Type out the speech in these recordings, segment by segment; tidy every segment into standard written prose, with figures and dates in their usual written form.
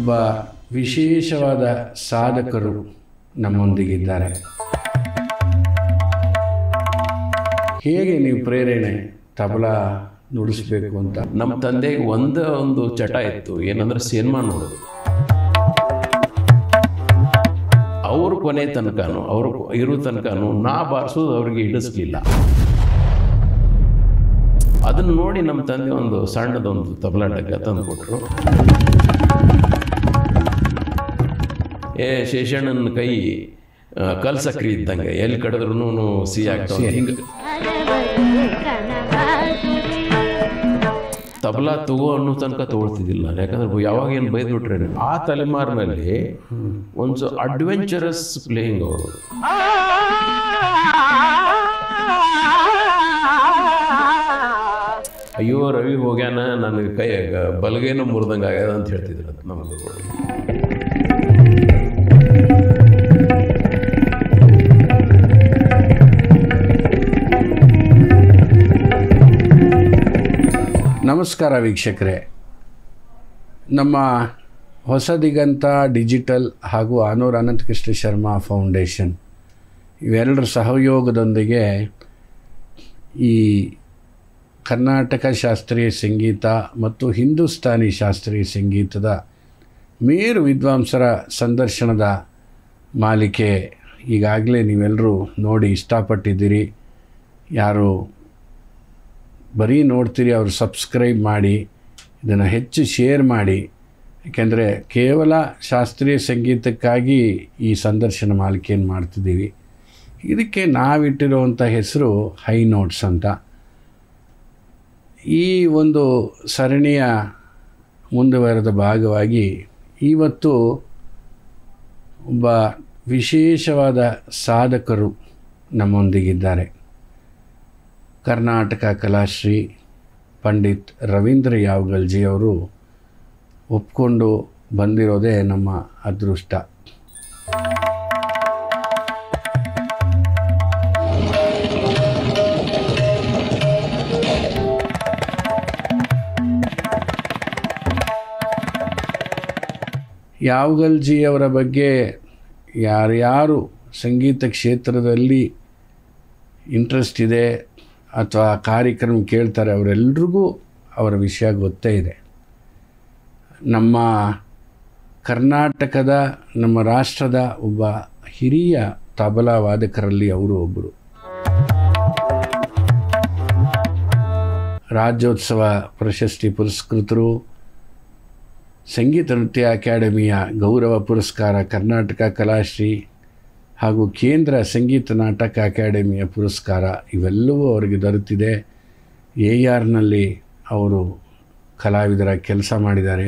ಒಬ್ಬ ವಿಶೇಷವಾದ ಸಾಧಕರು ನಮ್ಮೊಂದಿಗಿದ್ದಾರೆ. ಹೇಗೆ ನೀವು ಪ್ರೇರಣೆ ತಬಲಾ ನುಡಿಸ್ಬೇಕು ಅಂತ? ನಮ್ಮ ತಂದೆಗೆ ಒಂದು ಚಟ ಇತ್ತು, ಏನಂದ್ರೆ ಸಿನಿಮಾ ನೋಡೋದು. ಅವ್ರ ಕೊನೆ ತನಕನೂ ಅವರು ಇರೋ ತನಕನೂ ನಾ ಬಾರಿಸೋದು ಅವ್ರಿಗೆ ಹಿಡಿಸ್ಲಿಲ್ಲ. ಅದನ್ನು ನೋಡಿ ನಮ್ಮ ತಂದೆ ಒಂದು ಸಣ್ಣದೊಂದು ತಬಲಾ ಡಗ್ಗ ತಂದು ಕೊಟ್ಟರು. ಶೇಷಣ್ಣನ ಕೈ ಕಲ್ ಸಕ್ರಿ ಇದ್ದಂಗೆ, ಎಲ್ಲಿ ಕಡಿದ್ರೂ ಸಿಹಿ ಆಗ್ತಾವೆ. ಹಿಂಗೆ ತಬಲಾ ತಗೋ ಅನ್ನೋ ತನಕ ತೊಗೊಳ್ತಿದ್ದಿಲ್ಲ, ಯಾಕಂದ್ರೆ ಯಾವಾಗ ಏನು ಬೈದ್ಬಿಟ್ರೆ ಆ ತಲೆಮಾರಿನಲ್ಲಿ ಒಂದು ಅಡ್ವೆಂಚರಸ್ ಪ್ಲೇಯಿಂಗ್ ಅವರು. ಅಯ್ಯೋ ರವಿ ಹೋಗ್ಯಾನ, ನನಗೆ ಕೈ ಬಲಗೇನೋ ಮುರಿದಂಗೆ ಆಗ್ಯದ ಅಂತ ಹೇಳ್ತಿದ್ರು ಅಂತ ನಮಗೆ. ನಮಸ್ಕಾರ ವೀಕ್ಷಕರೇ, ನಮ್ಮ ಹೊಸ ದಿಗಂತ ಡಿಜಿಟಲ್ ಹಾಗೂ ಆನೂರ್ ಅನಂತಕೃಷ್ಣ ಶರ್ಮಾ ಫೌಂಡೇಶನ್ ಇವೆರಡರ ಸಹಯೋಗದೊಂದಿಗೆ ಈ ಕರ್ನಾಟಕ ಶಾಸ್ತ್ರೀಯ ಸಂಗೀತ ಮತ್ತು ಹಿಂದೂಸ್ತಾನಿ ಶಾಸ್ತ್ರೀಯ ಸಂಗೀತದ ಮೇರು ವಿದ್ವಾಂಸರ ಸಂದರ್ಶನದ ಮಾಲಿಕೆ ಈಗಾಗಲೇ ನೀವೆಲ್ಲರೂ ನೋಡಿ ಇಷ್ಟಪಟ್ಟಿದ್ದೀರಿ. ಯಾರು ಬರೀ ನೋಡ್ತೀರಿ ಅವರು ಸಬ್ಸ್ಕ್ರೈಬ್ ಮಾಡಿ, ಇದನ್ನು ಹೆಚ್ಚು ಶೇರ್ ಮಾಡಿ. ಏಕೆಂದರೆ ಕೇವಲ ಶಾಸ್ತ್ರೀಯ ಸಂಗೀತಕ್ಕಾಗಿ ಈ ಸಂದರ್ಶನ ಮಾಲಿಕೆಯನ್ನು ಮಾಡ್ತಿದ್ದೀವಿ. ಇದಕ್ಕೆ ನಾವಿಟ್ಟಿರುವಂಥ ಹೆಸರು ಹೈ ನೋಟ್ಸ್ ಅಂತ. ಈ ಒಂದು ಸರಣಿಯ ಮುಂದುವರೆದ ಭಾಗವಾಗಿ ಇವತ್ತು ಒಬ್ಬ ವಿಶೇಷವಾದ ಸಾಧಕರು ನಮ್ಮೊಂದಿಗಿದ್ದಾರೆ. ಕರ್ನಾಟಕ ಕಲಾಶ್ರೀ ಪಂಡಿತ್ ರವೀಂದ್ರ ಯಾವಗಲ್ ಜಿ ಅವರು ಒಪ್ಕೊಂಡು ಬಂದಿರೋದೇ ನಮ್ಮ ಅದೃಷ್ಟ. ಯಾವಗಲ್ ಜಿ ಅವರ ಬಗ್ಗೆ ಯಾರ್ಯಾರು ಸಂಗೀತ ಕ್ಷೇತ್ರದಲ್ಲಿ ಇಂಟ್ರೆಸ್ಟ್ ಇದೆ ಅಥವಾ ಕಾರ್ಯಕ್ರಮ ಕೇಳ್ತಾರೆ ಅವರೆಲ್ರಿಗೂ ಅವರ ವಿಷಯ ಗೊತ್ತೇ ಇದೆ. ನಮ್ಮ ಕರ್ನಾಟಕದ, ನಮ್ಮ ರಾಷ್ಟ್ರದ ಒಬ್ಬ ಹಿರಿಯ ತಬಲಾ ವಾದಕರಲ್ಲಿ ಅವರು ಒಬ್ಬರು. ರಾಜ್ಯೋತ್ಸವ ಪ್ರಶಸ್ತಿ ಪುರಸ್ಕೃತರು, ಸಂಗೀತ ನೃತ್ಯ ಅಕಾಡೆಮಿಯ ಗೌರವ ಪುರಸ್ಕಾರ, ಕರ್ನಾಟಕ ಕಲಾಶ್ರೀ ಹಾಗೂ ಕೇಂದ್ರ ಸಂಗೀತ ನಾಟಕ ಅಕಾಡೆಮಿಯ ಪುರಸ್ಕಾರ ಇವೆಲ್ಲವೂ ಅವರಿಗೆ ದೊರೆತಿದೆ. ARನಲ್ಲಿ ಅವರು ಕಲಾವಿದರ ಕೆಲಸ ಮಾಡಿದ್ದಾರೆ.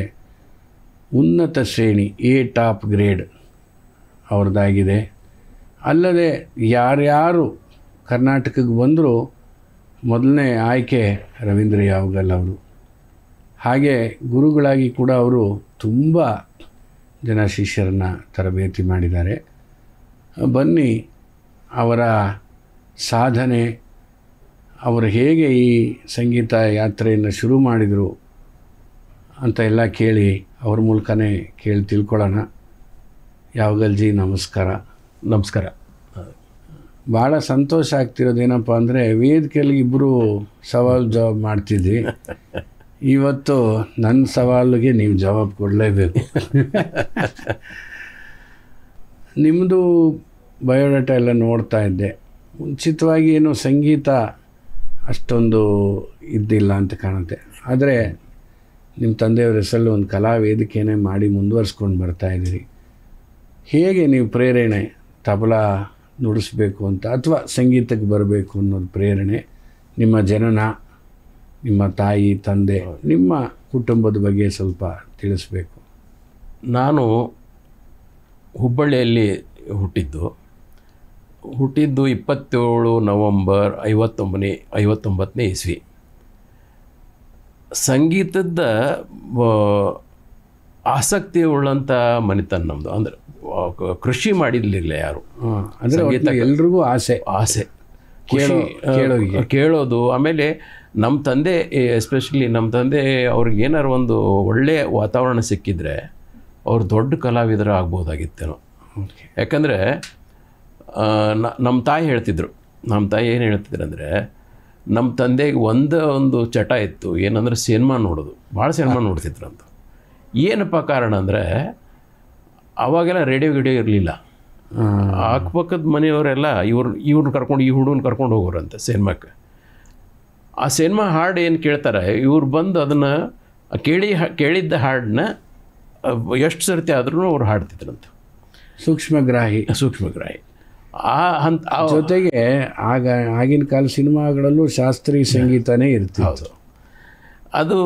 ಉನ್ನತ ಶ್ರೇಣಿ A ಟಾಪ್ ಗ್ರೇಡ್ ಅವ್ರದ್ದಾಗಿದೆ. ಅಲ್ಲದೆ ಯಾರ್ಯಾರು ಕರ್ನಾಟಕಕ್ಕೆ ಬಂದರೂ ಮೊದಲನೇ ಆಯ್ಕೆ ರವೀಂದ್ರ ಯಾವಗಲ್ ಅವರು. ಹಾಗೆ ಗುರುಗಳಾಗಿ ಕೂಡ ಅವರು ತುಂಬ ಜನ ಶಿಷ್ಯರನ್ನು ತರಬೇತಿ ಮಾಡಿದ್ದಾರೆ. ಬನ್ನಿ ಅವರ ಸಾಧನೆ, ಅವರು ಹೇಗೆ ಈ ಸಂಗೀತ ಯಾತ್ರೆಯನ್ನು ಶುರು ಮಾಡಿದರು ಅಂತ ಎಲ್ಲ ಕೇಳಿ ಅವ್ರ ಮೂಲಕನೇ ಕೇಳಿ ತಿಳ್ಕೊಳ್ಳೋಣ. ಯಾವಗಲ್ ಜಿ ನಮಸ್ಕಾರ. ನಮಸ್ಕಾರ. ಭಾಳ ಸಂತೋಷ ಆಗ್ತಿರೋದೇನಪ್ಪ ಅಂದರೆ ವೇದಿಕೆಯಲ್ಲಿ ಇಬ್ಬರು ಸವಾಲು ಜವಾಬು ಮಾಡ್ತಿದ್ವಿ. ಇವತ್ತು ನನ್ನ ಸವಾಲಿಗೆ ನೀವು ಜವಾಬು ಕೊಡಲೇಬೇಕು. ನಿಮ್ಮದು ಬಯೋಡಾಟಾ ಎಲ್ಲ ನೋಡ್ತಾ ಇದ್ದೆ. ಮುಂಚಿತವಾಗಿ ಏನೋ ಸಂಗೀತ ಅಷ್ಟೊಂದು ಇದ್ದಿಲ್ಲ ಅಂತ ಕಾಣುತ್ತೆ. ಆದರೆ ನಿಮ್ಮ ತಂದೆಯವರ ಹೆಸರಲ್ಲಿ ಒಂದು ಕಲಾ ವೇದಿಕೆಯೇ ಮಾಡಿ ಮುಂದುವರಿಸ್ಕೊಂಡು ಬರ್ತಾಯಿದ್ದೀರಿ. ಹೇಗೆ ನೀವು ಪ್ರೇರಣೆ ತಬಲಾ ನುಡಿಸ್ಬೇಕು ಅಂತ ಅಥವಾ ಸಂಗೀತಕ್ಕೆ ಬರಬೇಕು ಅನ್ನೋದು ಪ್ರೇರಣೆ? ನಿಮ್ಮ ಜನನ, ನಿಮ್ಮ ತಾಯಿ ತಂದೆ, ನಿಮ್ಮ ಕುಟುಂಬದ ಬಗ್ಗೆ ಸ್ವಲ್ಪ ತಿಳಿಸ್ಬೇಕು. ನಾನು ಹುಬ್ಬಳ್ಳಿಯಲ್ಲಿ ಹುಟ್ಟಿದ್ದು 27 ನವಂಬರ್ 1959 ಇಸ್ವಿ. ಸಂಗೀತದ ಆಸಕ್ತಿ ಉಳ್ಳಂಥ ಮನೆತನ ನಮ್ಮದು. ಅಂದರೆ ಕೃಷಿ ಮಾಡಿರಲಿಲ್ಲ ಯಾರು. ಸಂಗೀತ ಎಲ್ರಿಗೂ ಆಸೆ ಕೇಳೋದು. ಆಮೇಲೆ ನಮ್ಮ ತಂದೆ, ಎಸ್ಪೆಷಲಿ ನಮ್ಮ ತಂದೆ, ಅವ್ರಿಗೆ ಏನಾರು ಒಂದು ಒಳ್ಳೆಯ ವಾತಾವರಣ ಸಿಕ್ಕಿದ್ರೆ ಅವ್ರು ದೊಡ್ಡ ಕಲಾವಿದರು ಆಗ್ಬೋದಾಗಿತ್ತೇನೋ. ಯಾಕಂದರೆ ನಮ್ಮ ತಾಯಿ ಹೇಳ್ತಿದ್ರು, ನಮ್ಮ ತಾಯಿ ಏನು ಹೇಳ್ತಿದ್ರು ಅಂದರೆ, ನಮ್ಮ ತಂದೆಗೆ ಒಂದು ಚಟ ಇತ್ತು, ಏನಂದರೆ ಸಿನಿಮಾ ನೋಡೋದು, ಭಾಳ ಸಿನಿಮಾ ನೋಡ್ತಿದ್ರಂತ. ಏನಪ್ಪ ಕಾರಣ ಅಂದರೆ ಅವಾಗೆಲ್ಲ ರೇಡಿಯೋ ಇರಲಿಲ್ಲ. ಅಕ್ಕಪಕ್ಕದ ಮನೆಯವರೆಲ್ಲ ಇವ್ರನ್ನ ಕರ್ಕೊಂಡು ಈ ಹುಡುಗನ ಕರ್ಕೊಂಡು ಹೋಗೋರಂತೆ ಸಿನಿಮಾಕ್ಕೆ. ಆ ಸಿನಿಮಾ ಹಾಡು ಏನು ಕೇಳ್ತಾರೆ, ಇವ್ರು ಬಂದು ಅದನ್ನು ಕೇಳಿದ್ದ ಹಾಡನ್ನ ಎಷ್ಟು ಸರ್ತಿ ಆದ್ರೂ ಅವ್ರು ಹಾಡ್ತಿದ್ರಂತ. ಸೂಕ್ಷ್ಮಗ್ರಾಹಿ. ಜೊತೆಗೆ ಆಗಿನ ಕಾಲ ಸಿನಿಮಾಗಳಲ್ಲೂ ಶಾಸ್ತ್ರೀಯ ಸಂಗೀತನೇ ಇರ್ತಿತ್ತು. ಅದು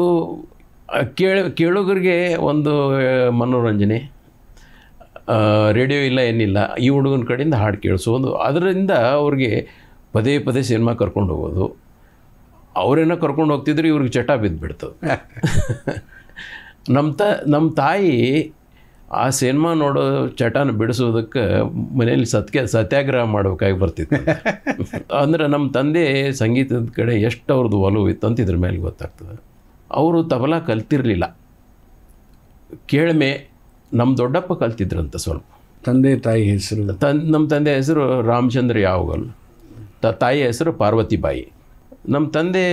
ಕೇಳುಗರಿಗೆ ಒಂದು ಮನೋರಂಜನೆ. ರೇಡಿಯೋ ಇಲ್ಲ, ಏನಿಲ್ಲ, ಈ ಹುಡುಗನ ಕಡೆಯಿಂದ ಹಾಡು ಕೇಳಿಸೋದು. ಅದರಿಂದ ಅವ್ರಿಗೆ ಪದೇ ಪದೇ ಸಿನಿಮಾ ಕರ್ಕೊಂಡು ಹೋಗೋದು. ಅವರೇನೋ ಕರ್ಕೊಂಡು ಹೋಗ್ತಿದ್ರು, ಇವ್ರಿಗೆ ಚಟ ಬಿದ್ದುಬಿಡ್ತದೆ. ನಮ್ಮ ತಾಯಿ ಆ ಸಿನಿಮಾ ನೋಡೋ ಚಟನ ಬಿಡಿಸೋದಕ್ಕೆ ಮನೇಲಿ ಸತ್ಯಾಗ್ರಹ ಮಾಡಬೇಕಾಗಿ ಬರ್ತಿತ್ತು. ಅಂದರೆ ನಮ್ಮ ತಂದೆ ಸಂಗೀತದ ಕಡೆ ಎಷ್ಟು ಅವ್ರದ್ದು ಒಲವು ಇತ್ತು ಅಂತ ಇದ್ರ ಮೇಲೆ ಗೊತ್ತಾಗ್ತದೆ. ಅವರು ತಬಲಾ ಕಲ್ತಿರಲಿಲ್ಲ, ಕೇಳ್ಮೆ. ನಮ್ಮ ದೊಡ್ಡಪ್ಪ ಕಲ್ತಿದ್ರಂತ ಸ್ವಲ್ಪ. ತಂದೆ ತಾಯಿ ಹೆಸರು? ನಮ್ಮ ತಂದೆ ಹೆಸರು ರಾಮಚಂದ್ರ ಯಾವಗಲ್, ತಾಯಿ ಹೆಸರು ಪಾರ್ವತಿಬಾಯಿ. ನಮ್ಮ ತಂದೆ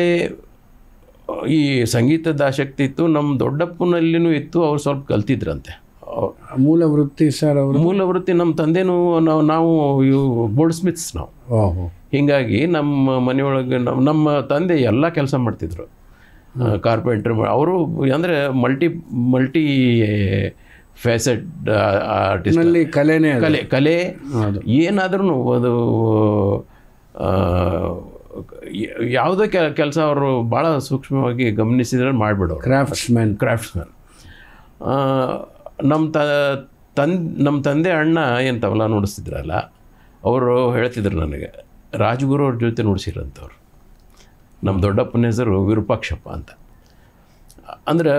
ಈ ಸಂಗೀತದ ಆಸಕ್ತಿ ಇತ್ತು, ನಮ್ಮ ದೊಡ್ಡಪ್ಪನಲ್ಲಿನೂ ಇತ್ತು. ಅವ್ರು ಸ್ವಲ್ಪ ಕಲ್ತಿದ್ರಂತೆ. ಮೂಲ ವೃತ್ತಿ ಸರ್ ಅವರು? ಮೂಲ ವೃತ್ತಿ ನಮ್ಮ ತಂದೆನೂ ನಾವು ಗೋಲ್ಡ್ ಸ್ಮಿತ್ಸ್ ನಾವು. ಹೀಗಾಗಿ ನಮ್ಮ ಮನೆಯೊಳಗೆ ನಮ್ಮ ತಂದೆ ಎಲ್ಲ ಕೆಲಸ ಮಾಡ್ತಿದ್ರು. ಕಾರ್ಪೆಂಟ್ರ್ ಅವರು ಅಂದರೆ ಮಲ್ಟಿ ಫ್ಯಾಸೆಟ್ ಆರ್ಟಿಸ್ಟ್. ಕಲೆ ಏನಾದ್ರೂ ಅದು ಯಾವುದೇ ಕೆಲಸ ಅವರು ಭಾಳ ಸೂಕ್ಷ್ಮವಾಗಿ ಗಮನಿಸಿದ್ರೆ ಮಾಡಿಬಿಡೋರು. ಕ್ರಾಫ್ಟ್ಸ್ಮನ್. ನಮ್ಮ ತಂದೆ ಅಣ್ಣ ಏನು ತಬಲಾ ನುಡಿಸ್ತಿದ್ರಲ್ಲ, ಅವರು ಹೇಳ್ತಿದ್ರು ನನಗೆ, ರಾಜಗುರು ಅವ್ರ ಜೊತೆ ನುಡಿಸಿರಂಥವ್ರು. ನಮ್ಮ ದೊಡ್ಡಪ್ಪನ ಹೆಸರು ವಿರೂಪಾಕ್ಷಪ್ಪ ಅಂತ. ಅಂದರೆ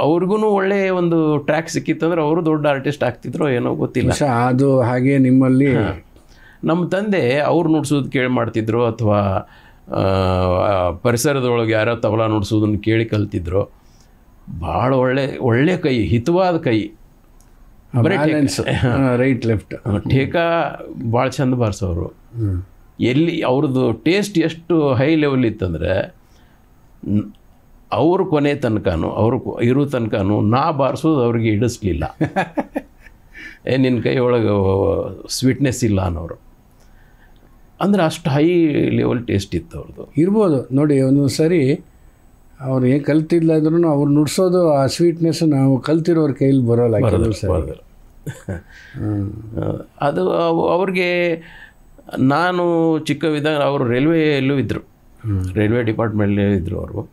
ಅವ್ರಿಗೂ ಒಳ್ಳೆಯ ಒಂದು ಟ್ರ್ಯಾಕ್ ಸಿಕ್ಕಿತ್ತಂದ್ರೆ ಅವರು ದೊಡ್ಡ ಆರ್ಟಿಸ್ಟ್ ಆಗ್ತಿದ್ರು ಏನೋ ಗೊತ್ತಿಲ್ಲ. ಅದು ಹಾಗೆ ನಿಮ್ಮಲ್ಲಿ ನಮ್ಮ ತಂದೆ ಅವ್ರು ನುಡ್ಸೋದು ಕೇಳಿ ಮಾಡ್ತಿದ್ರು, ಅಥವಾ ಪರಿಸರದೊಳಗೆ ಯಾರೋ ತಬಲಾ ನುಡ್ಸೋದನ್ನು ಕೇಳಿ ಕಲ್ತಿದ್ರು. ಭಾಳ ಒಳ್ಳೆ ಕೈ, ಹಿತವಾದ ಕೈ. ರೈಟ್ ಲೆಫ್ಟ್ ಠೇಕ ಭಾಳ ಚಂದ ಬಾರಿಸೋರು. ಎಲ್ಲಿ ಅವ್ರದ್ದು ಟೇಸ್ಟ್ ಎಷ್ಟು ಹೈ ಲೆವೆಲ್ ಇತ್ತಂದರೆ, ಅವರು ಕೊನೆ ತನಕನೂ ಅವರು ಇರೋ ತನಕನೂ ನಾ ಬಾರಿಸೋದು ಅವ್ರಿಗೆ ಹಿಡಿಸ್ಲಿಲ್ಲ. ನಿನ್ನ ಕೈ ಒಳಗೆ ಸ್ವೀಟ್ನೆಸ್ ಇಲ್ಲ ಅನ್ನೋರು. ಅಂದರೆ ಅಷ್ಟು ಹೈ ಲೆವೆಲ್ ಟೇಸ್ಟ್ ಇತ್ತು ಅವ್ರದ್ದು. ಇರ್ಬೋದು ನೋಡಿ, ಒಂದೊಂದು ಸರಿ ಅವ್ರು ಏನು ಕಲ್ತಿಲ್ಲದ್ರೂ ಅವ್ರು ನುಡ್ಸೋದು ಆ ಸ್ವೀಟ್ನೆಸ್ ನಾವು ಕಲ್ತಿರೋರ ಕೈಲಿ ಬರೋಲ್ಲ. ಅದು ಅವ್ರಿಗೆ, ನಾನು ಚಿಕ್ಕವಿದ್ದಾಗ ಅವರು ರೈಲ್ವೆಯಲ್ಲೂ ಇದ್ದರು, ರೈಲ್ವೆ ಡಿಪಾರ್ಟ್ಮೆಂಟಲ್ಲೇ ಇದ್ದರು ಅವರು.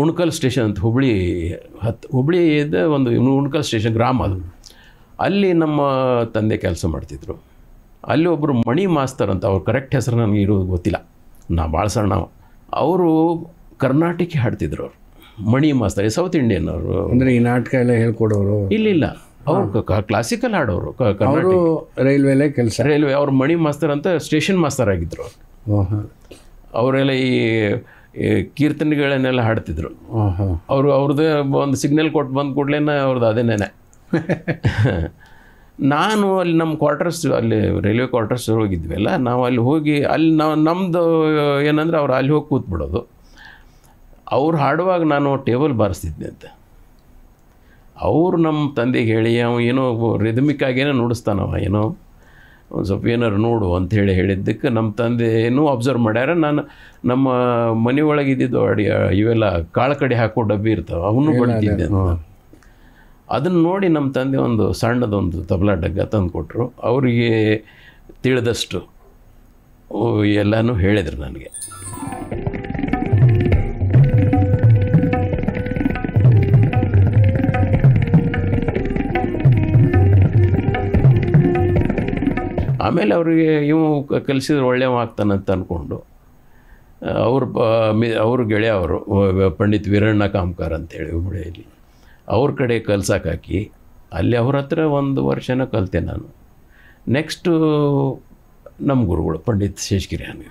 ಉಣ್ಕಲ್ ಸ್ಟೇಷನ್ ಅಂತ ಹುಬ್ಳಿದ ಒಂದು ಉಣ್ಕಲ್ ಸ್ಟೇಷನ್ ಗ್ರಾಮ ಅದು. ಅಲ್ಲಿ ನಮ್ಮ ತಂದೆ ಕೆಲಸ ಮಾಡ್ತಿದ್ರು. ಅಲ್ಲಿ ಒಬ್ಬರು ಮಣಿ ಮಾಸ್ತರ್ ಅಂತ, ಅವ್ರ ಕರೆಕ್ಟ್ ಹೆಸರು ನನಗೆ ಇರೋದು ಗೊತ್ತಿಲ್ಲ, ನಾ ಭಾಳ ಸಣ್ಣ. ಅವರು ಕರ್ನಾಟಕ ಹಾಡ್ತಿದ್ರು. ಅವರು ಮಣಿ ಮಾಸ್ತರ್, ಸೌತ್ ಇಂಡಿಯನ್ ಅವರು. ಅಂದರೆ ಈ ನಾಟಕ ಎಲ್ಲ ಹೇಳ್ಕೊಡೋರು? ಇಲ್ಲ, ಅವರು ಕ್ಲಾಸಿಕಲ್ ಹಾಡೋರು. ರೈಲ್ವೆಲೇ ಕೆಲಸ. ಅವ್ರು ಮಣಿ ಮಾಸ್ತರ್ ಅಂತ ಸ್ಟೇಷನ್ ಮಾಸ್ತರ್ ಆಗಿದ್ದರು. ಅವರೆಲ್ಲ ಈ ಕೀರ್ತನೆಗಳನ್ನೆಲ್ಲ ಹಾಡ್ತಿದ್ರು. ಅವ್ರದ್ದೇ ಒಂದು ಸಿಗ್ನಲ್ ಕೊಟ್ಟು ಬಂದ ಕೂಡಲೇ ಅವ್ರದ್ದು ಅದೇನೇನೆ. ನಾನು ಅಲ್ಲಿ ನಮ್ಮ ಕ್ವಾರ್ಟರ್ಸ್, ಅಲ್ಲಿ ರೈಲ್ವೆ ಕ್ವಾರ್ಟರ್ಸ್ ಹೋಗಿದ್ವಲ್ಲ, ನಾವು ಅಲ್ಲಿ ಹೋಗಿ ಅಲ್ಲಿ ನಮ್ಮದು ಏನಂದ್ರೆ ಅವ್ರು ಅಲ್ಲಿ ಹೋಗಿ ಕೂತ್ಬಿಡೋದು. ಅವ್ರು ಹಾಡುವಾಗ ನಾನು ಟೇಬಲ್ ಬಾರಿಸ್ತಿದ್ದೆ ಅಂತ. ಅವರು ನಮ್ಮ ತಂದೆಗೆ ಹೇಳಿ, ಅವ ಏನೋ ರಿದಮಿಕ್ಕಾಗೇನೋ ನುಡಿಸ್ತಾನವ, ಏನೋ ಒಂದು ಸ್ವಲ್ಪ ಏನಾರು ನೋಡು ಅಂಥೇಳಿ ಹೇಳಿದ್ದಕ್ಕೆ ನಮ್ಮ ತಂದೆ ಏನೂ ಅಬ್ಸರ್ವ್ ಮಾಡ್ಯಾರ. ನಾನು ನಮ್ಮ ಮನೆಯೊಳಗಿದ್ದು ಇವೆಲ್ಲ ಕಾಳು ಕಡೆ ಹಾಕೋ ಡಬ್ಬಿ ಇರ್ತಾವೆ, ಅವನು ಬಡಿತಿದ್ದೆ. ಅದನ್ನು ನೋಡಿ ನಮ್ಮ ತಂದೆ ಒಂದು ಸಣ್ಣದೊಂದು ತಬಲಾ ಡಗ್ಗ ತಂದು ಕೊಟ್ಟರು. ಅವರಿಗೆ ತಿಳಿದಷ್ಟು ಎಲ್ಲನೂ ಹೇಳಿದರು ನನಗೆ. ಆಮೇಲೆ ಅವರಿಗೆ ಇವು ಕಲಿಸಿದ್ರೆ ಒಳ್ಳೆಯವ ಆಗ್ತಾನಂತ ಅಂದ್ಕೊಂಡು ಅವ್ರ ಗೆಳೆಯ ಅವರು ಪಂಡಿತ್ ವೀರಣ್ಣ ಕಾಮ್ಕಾರ್ ಅಂತೇಳಿ ಹುಬ್ಬಳ್ಳಿಯಲ್ಲಿ, ಅವ್ರ ಕಡೆ ಕಲ್ಸಕ್ಕೆ ಅಲ್ಲಿ ಅವ್ರ ಹತ್ರ 1 ವರ್ಷನ ಕಲಿತೆ ನಾನು. ನೆಕ್ಸ್ಟು ನಮ್ಮ ಗುರುಗಳು ಪಂಡಿತ್ ಶೇಷಗಿರಿ ಹಂಗೆ.